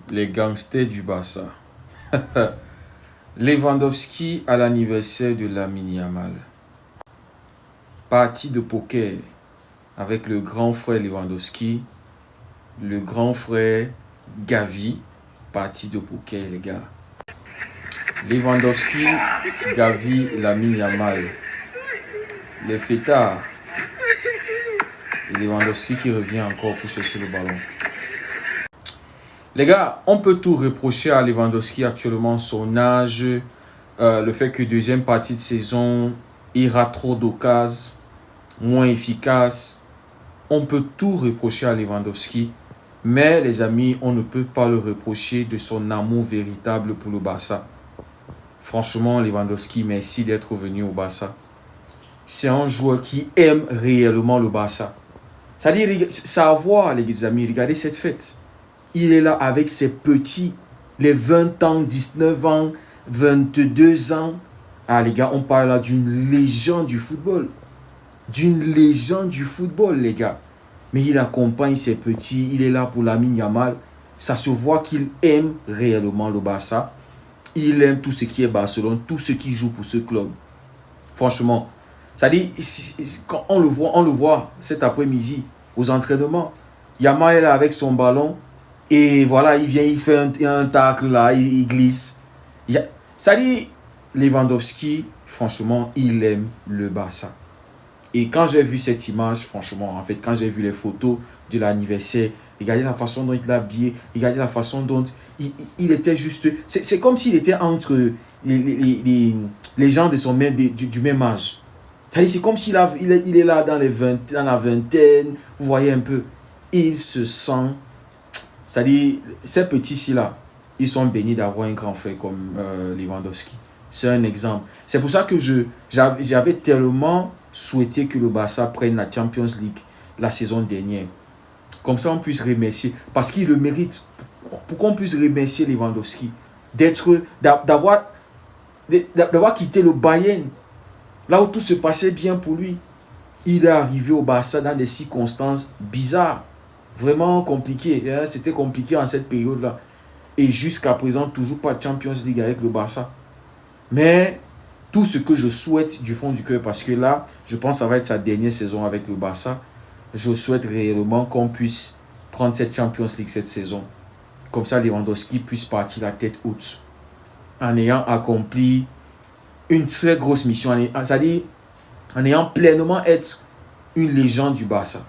Les gangsters du Barça. Lewandowski à l'anniversaire de Lamine Yamal. Partie de poker avec le grand frère Lewandowski, le grand frère Gavi. Partie de poker, les gars. Lewandowski, Gavi, Lamine Yamal. Les fêtards. Et Lewandowski qui revient encore pour chercher le ballon. Les gars, on peut tout reprocher à Lewandowski actuellement, son âge, le fait que deuxième partie de saison, il rate trop d'occasions, moins efficace. On peut tout reprocher à Lewandowski, mais les amis, on ne peut pas le reprocher de son amour véritable pour le Barça. Franchement, Lewandowski, merci d'être venu au Barça. C'est un joueur qui aime réellement le Barça. C'est-à-dire, ça a à voir, les amis, regardez cette fête. Il est là avec ses petits, les 20 ans, 19 ans, 22 ans. Ah les gars, on parle là d'une légende du football. D'une légende du football, les gars. Mais il accompagne ses petits, il est là pour Lamine Yamal. Ça se voit qu'il aime réellement le Barça. Il aime tout ce qui est Barcelone, tout ce qui joue pour ce club. Franchement, ça dit, quand on le voit cet après-midi aux entraînements. Yamal est là avec son ballon. Et voilà, il vient, il fait un tacle là, il glisse. Ça dit, Lewandowski, franchement, il aime le Barça. Et quand j'ai vu cette image, franchement, en fait, quand j'ai vu les photos de l'anniversaire, regardez la façon dont il est habillé, regardez la façon dont il était juste... C'est comme s'il était entre les gens de son même, du même âge. C'est comme s'il est là dans la vingtaine, vous voyez un peu. Il se sent... C'est-à-dire, ces petits-ci là, ils sont bénis d'avoir un grand frère comme Lewandowski. C'est un exemple. C'est pour ça que j'avais tellement souhaité que le Barça prenne la Champions League la saison dernière. Comme ça, on puisse remercier. Parce qu'il le mérite. Pour qu'on puisse remercier Lewandowski. D'avoir quitté le Bayern. Là où tout se passait bien pour lui. Il est arrivé au Barça dans des circonstances bizarres. Vraiment compliqué. C'était compliqué en cette période-là. Et jusqu'à présent, toujours pas de Champions League avec le Barça. Mais tout ce que je souhaite du fond du cœur, parce que là, je pense que ça va être sa dernière saison avec le Barça. Je souhaite réellement qu'on puisse prendre cette Champions League cette saison. Comme ça, Lewandowski puisse partir la tête haute. En ayant accompli une très grosse mission. C'est-à-dire, en ayant pleinement être une légende du Barça.